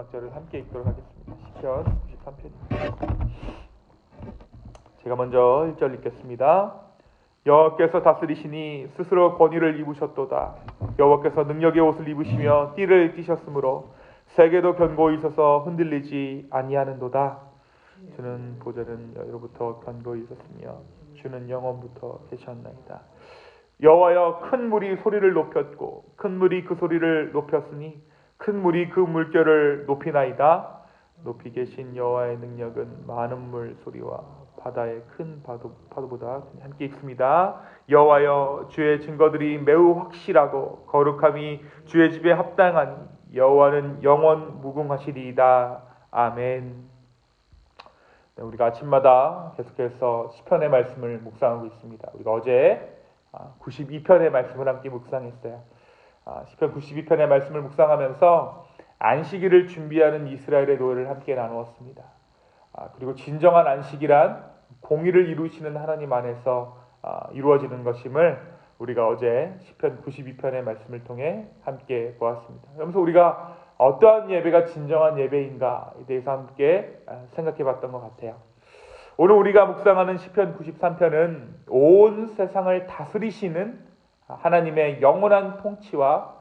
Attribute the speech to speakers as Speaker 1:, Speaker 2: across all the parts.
Speaker 1: 마지막 절을 함께 읽도록 하겠습니다. 시편 93편입니다. 제가 먼저 1절 읽겠습니다. 여호와께서 다스리시니 스스로 권위를 입으셨도다. 여호와께서 능력의 옷을 입으시며 띠를 띠셨으므로 세계도 견고히 서서 흔들리지 아니하는도다. 주는 보좌는 여로부터 견고히 있었으며 주는 영원부터 계셨나이다. 여호와여, 큰 물이 소리를 높였고 큰 물이 그 소리를 높였으니 큰 물이 그 물결을 높이나이다. 높이 계신 여호와의 능력은 많은 물 소리와 바다의 큰 파도보다. 함께 읽습니다. 여호와여, 주의 증거들이 매우 확실하고 거룩함이 주의 집에 합당하니 여호와는 영원 무궁하시리이다. 아멘. 네, 우리가 아침마다 계속해서 시편의 말씀을 묵상하고 있습니다. 우리가 어제 92편의 말씀을 함께 묵상했어요. 시편 92편의 말씀을 묵상하면서 안식일을 준비하는 이스라엘의 노예를 함께 나누었습니다. 그리고 진정한 안식이란 공의를 이루시는 하나님 안에서 이루어지는 것임을 우리가 어제 시편 92편의 말씀을 통해 함께 보았습니다. 그러면서 우리가 어떠한 예배가 진정한 예배인가에 대해서 함께 생각해 봤던 것 같아요. 오늘 우리가 묵상하는 시편 93편은 온 세상을 다스리시는 하나님의 영원한 통치와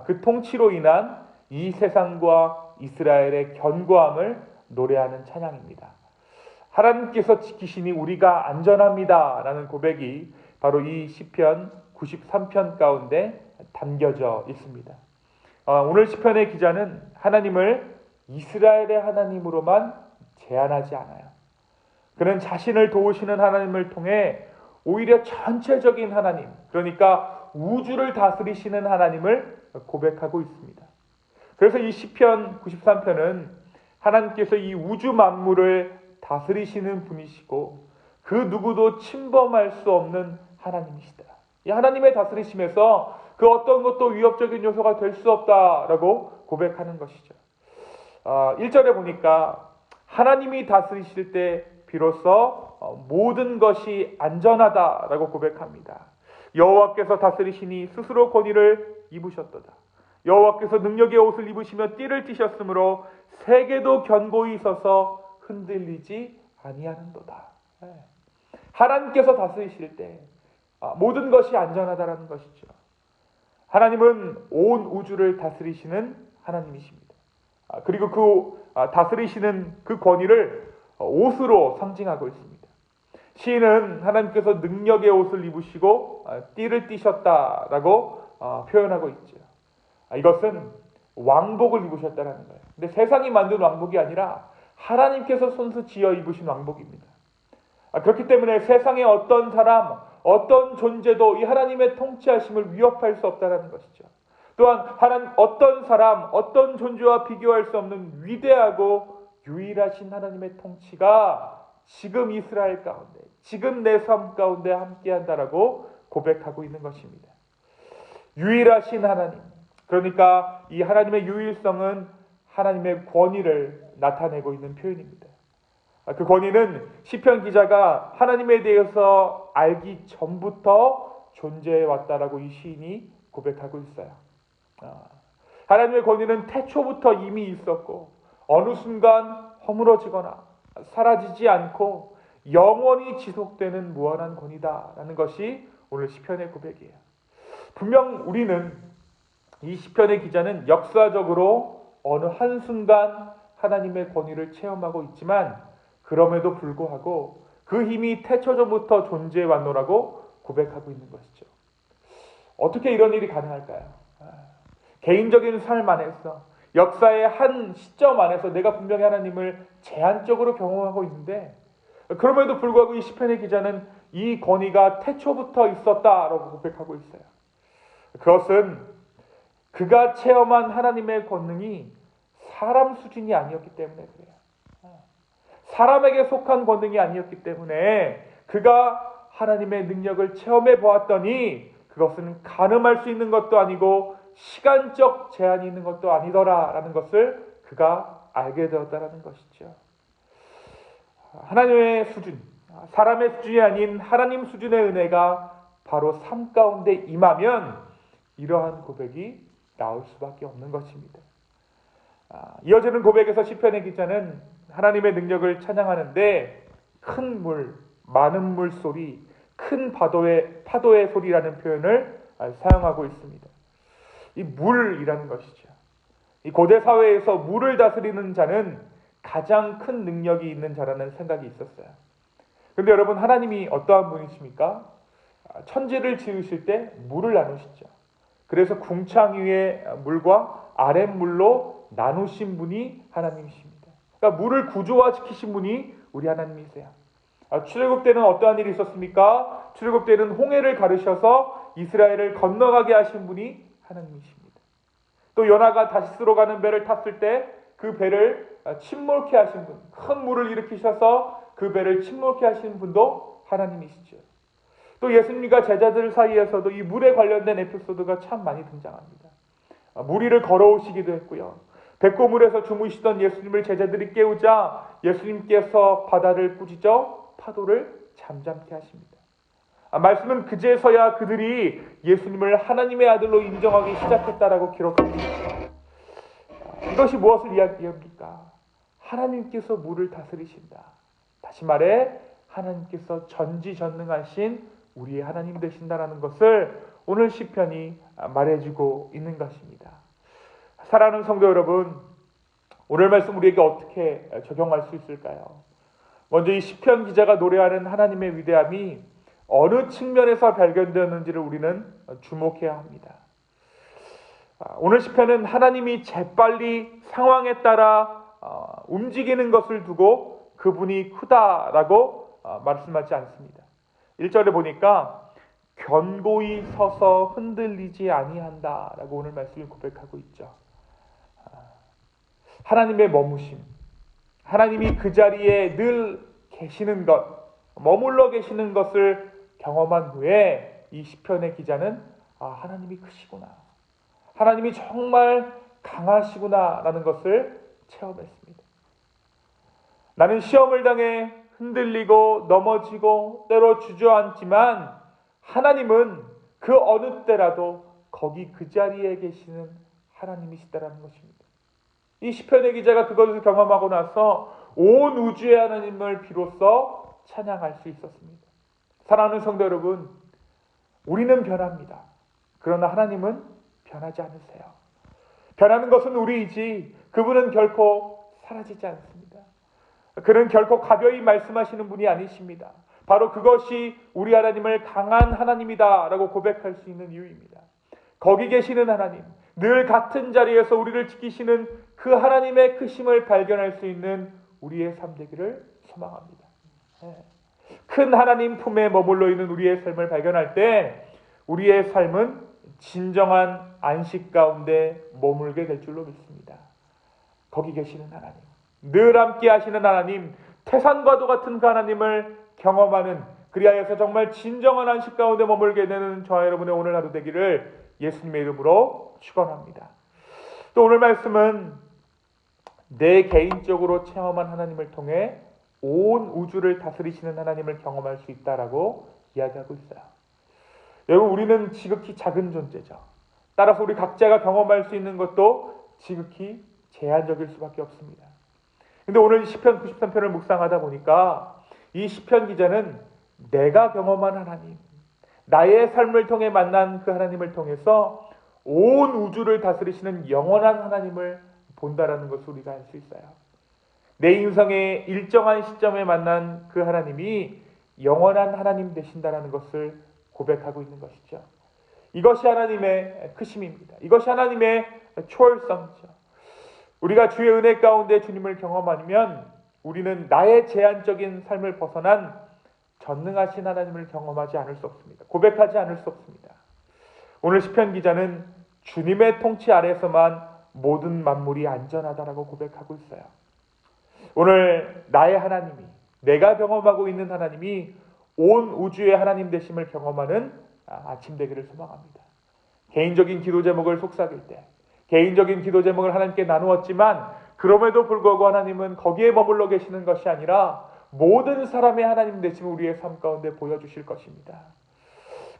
Speaker 1: 그 통치로 인한 이 세상과 이스라엘의 견고함을 노래하는 찬양입니다. 하나님께서 지키시니 우리가 안전합니다 라는 고백이 바로 이 시편 93편 가운데 담겨져 있습니다. 오늘 시편의 기자는 하나님을 이스라엘의 하나님으로만 제한하지 않아요. 그는 자신을 도우시는 하나님을 통해 오히려 전체적인 하나님, 그러니까 우주를 다스리시는 하나님을 고백하고 있습니다. 그래서 이 시편 93편은 하나님께서 이 우주 만물을 다스리시는 분이시고 그 누구도 침범할 수 없는 하나님이시다. 이 하나님의 다스리심에서 그 어떤 것도 위협적인 요소가 될 수 없다라고 고백하는 것이죠. 1절에 보니까 하나님이 다스리실 때 비로소 모든 것이 안전하다라고 고백합니다. 여호와께서 다스리시니 스스로 권위를 입으셨도다. 여호와께서 능력의 옷을 입으시며 띠를 띠셨으므로 세계도 견고히 서서 흔들리지 아니하는도다. 하나님께서 다스리실 때 모든 것이 안전하다라는 것이죠. 하나님은 온 우주를 다스리시는 하나님이십니다. 그리고 그 다스리시는 그 권위를 옷으로 상징하고 있습니다. 시인은 하나님께서 능력의 옷을 입으시고 띠를 띠셨다라고 표현하고 있죠. 이것은 왕복을 입으셨다는 거예요. 근데 세상이 만든 왕복이 아니라 하나님께서 손수 지어 입으신 왕복입니다. 그렇기 때문에 세상의 어떤 사람, 어떤 존재도 이 하나님의 통치하심을 위협할 수 없다는 것이죠. 또한 어떤 사람, 어떤 존재와 비교할 수 없는 위대하고 유일하신 하나님의 통치가 지금 이스라엘 가운데, 지금 내 삶 가운데 함께한다라고 고백하고 있는 것입니다. 유일하신 하나님, 그러니까 이 하나님의 유일성은 하나님의 권위를 나타내고 있는 표현입니다. 그 권위는 시편 기자가 하나님에 대해서 알기 전부터 존재해 왔다라고 이 시인이 고백하고 있어요. 하나님의 권위는 태초부터 이미 있었고 어느 순간 허물어지거나 사라지지 않고 영원히 지속되는 무한한 권위다라는 것이 오늘 시편의 고백이에요. 분명 우리는 이 시편의 기자는 역사적으로 어느 한순간 하나님의 권위를 체험하고 있지만 그럼에도 불구하고 그 힘이 태초전부터 존재해 왔노라고 고백하고 있는 것이죠. 어떻게 이런 일이 가능할까요? 개인적인 삶 안에서 역사의 한 시점 안에서 내가 분명히 하나님을 제한적으로 경험하고 있는데 그럼에도 불구하고 이 시편의 기자는 이 권위가 태초부터 있었다라고 고백하고 있어요. 그것은 그가 체험한 하나님의 권능이 사람 수준이 아니었기 때문에 그래요. 사람에게 속한 권능이 아니었기 때문에 그가 하나님의 능력을 체험해 보았더니 그것은 가늠할 수 있는 것도 아니고 시간적 제한이 있는 것도 아니더라라는 것을 그가 알게 되었다라는 것이죠. 하나님의 수준, 사람의 수준이 아닌 하나님 수준의 은혜가 바로 삶 가운데 임하면 이러한 고백이 나올 수밖에 없는 것입니다. 이어지는 고백에서 시편의 기자는 하나님의 능력을 찬양하는데 큰 물, 많은 물소리, 큰 파도의 소리라는 표현을 사용하고 있습니다. 이 물이라는 것이죠. 이 고대 사회에서 물을 다스리는 자는 가장 큰 능력이 있는 자라는 생각이 있었어요. 그런데 여러분, 하나님이 어떠한 분이십니까? 천지를 지으실 때 물을 나누시죠. 그래서 궁창 위의 물과 아랫물로 나누신 분이 하나님이십니다. 그러니까 물을 구조화시키신 분이 우리 하나님이세요. 출애굽 때는 어떠한 일이 있었습니까? 출애굽 때는 홍해를 가르셔서 이스라엘을 건너가게 하신 분이 하나님이십니다. 또 요나가 다시스로 가는 배를 탔을 때 그 배를 침몰케 하신 분, 큰 물을 일으키셔서 그 배를 침몰케 하신 분도 하나님이시죠. 또 예수님과 제자들 사이에서도 이 물에 관련된 에피소드가 참 많이 등장합니다. 물 위를 걸어오시기도 했고요. 백고물에서 주무시던 예수님을 제자들이 깨우자 예수님께서 바다를 꾸짖어 파도를 잠잠케 하십니다. 말씀은 그제서야 그들이 예수님을 하나님의 아들로 인정하기 시작했다라고 기록합니다. 이것이 무엇을 이야기합니까? 하나님께서 물을 다스리신다. 다시 말해 하나님께서 전지전능하신 우리의 하나님 되신다라는 것을 오늘 시편이 말해주고 있는 것입니다. 사랑하는 성도 여러분, 오늘 말씀 우리에게 어떻게 적용할 수 있을까요? 먼저 이 시편 기자가 노래하는 하나님의 위대함이 어느 측면에서 발견되었는지를 우리는 주목해야 합니다. 오늘 시편은 하나님이 재빨리 상황에 따라 움직이는 것을 두고 그분이 크다라고 말씀하지 않습니다. 1절에 보니까 견고히 서서 흔들리지 아니한다라고 오늘 말씀을 고백하고 있죠. 하나님의 머무심, 하나님이 그 자리에 늘 계시는 것, 머물러 계시는 것을 경험한 후에 이 시편의 기자는 하나님이 크시구나, 하나님이 정말 강하시구나라는 것을 체험했습니다. 나는 시험을 당해 흔들리고 넘어지고 때로 주저앉지만 하나님은 그 어느 때라도 거기 그 자리에 계시는 하나님이시다라는 것입니다. 이 시편의 기자가 그것을 경험하고 나서 온 우주의 하나님을 비로소 찬양할 수 있었습니다. 사랑하는 성도 여러분, 우리는 변합니다. 그러나 하나님은 변하지 않으세요. 변하는 것은 우리이지 그분은 결코 사라지지 않습니다. 그는 결코 가벼이 말씀하시는 분이 아니십니다. 바로 그것이 우리 하나님을 강한 하나님이다 라고 고백할 수 있는 이유입니다. 거기 계시는 하나님, 늘 같은 자리에서 우리를 지키시는 그 하나님의 크심을 발견할 수 있는 우리의 삶 되기를 소망합니다. 큰 하나님 품에 머물러 있는 우리의 삶을 발견할 때 우리의 삶은 진정한 안식 가운데 머물게 될 줄로 믿습니다. 거기 계시는 하나님, 늘 함께 하시는 하나님, 태산과도 같은 그 하나님을 경험하는, 그리하여서 정말 진정한 안식 가운데 머물게 되는 저와 여러분의 오늘 하루 되기를 예수님의 이름으로 축원합니다. 또 오늘 말씀은 내 개인적으로 체험한 하나님을 통해 온 우주를 다스리시는 하나님을 경험할 수 있다라고 이야기하고 있어요. 여러분, 우리는 지극히 작은 존재죠. 따라서 우리 각자가 경험할 수 있는 것도 지극히 제한적일 수밖에 없습니다. 근데 오늘 시편 93편을 묵상하다 보니까 이 시편 기자는 내가 경험한 하나님, 나의 삶을 통해 만난 그 하나님을 통해서 온 우주를 다스리시는 영원한 하나님을 본다라는 것을 우리가 알 수 있어요. 내 인생의 일정한 시점에 만난 그 하나님이 영원한 하나님 되신다라는 것을 고백하고 있는 것이죠. 이것이 하나님의 크심입니다. 이것이 하나님의 초월성이죠. 우리가 주의 은혜 가운데 주님을 경험하면 우리는 나의 제한적인 삶을 벗어난 전능하신 하나님을 경험하지 않을 수 없습니다. 고백하지 않을 수 없습니다. 오늘 시편 기자는 주님의 통치 아래서만 모든 만물이 안전하다라고 고백하고 있어요. 오늘 나의 하나님이, 내가 경험하고 있는 하나님이 온 우주의 하나님 되심을 경험하는 아침 되기를 소망합니다. 개인적인 기도 제목을 속삭일 때, 개인적인 기도 제목을 하나님께 나누었지만 그럼에도 불구하고 하나님은 거기에 머물러 계시는 것이 아니라 모든 사람의 하나님 되심을 우리의 삶 가운데 보여주실 것입니다.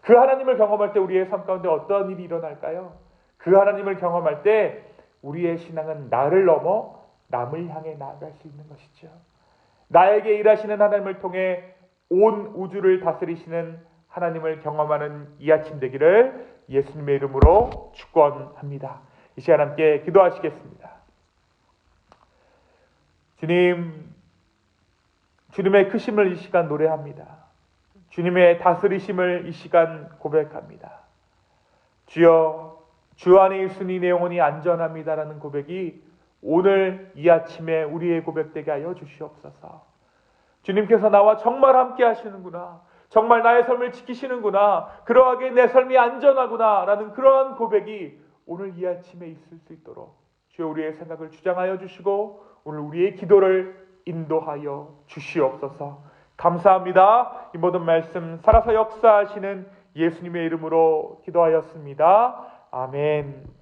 Speaker 1: 그 하나님을 경험할 때 우리의 삶 가운데 어떤 일이 일어날까요? 그 하나님을 경험할 때 우리의 신앙은 나를 넘어 남을 향해 나아갈 수 있는 것이죠. 나에게 일하시는 하나님을 통해 온 우주를 다스리시는 하나님을 경험하는 이 아침 되기를 예수님의 이름으로 축원합니다. 이 시간 함께 기도하시겠습니다. 주님, 주님의 크심을 이 시간 노래합니다. 주님의 다스리심을 이 시간 고백합니다. 주여, 주 안에 있으니 내 영혼이 안전합니다라는 고백이 오늘 이 아침에 우리의 고백되게 하여 주시옵소서. 주님께서 나와 정말 함께 하시는구나, 정말 나의 삶을 지키시는구나, 그러하게 내 삶이 안전하구나 라는 그러한 고백이 오늘 이 아침에 있을 수 있도록 주여 우리의 생각을 주장하여 주시고 오늘 우리의 기도를 인도하여 주시옵소서. 감사합니다. 이 모든 말씀 살아서 역사하시는 예수님의 이름으로 기도하였습니다. 아멘.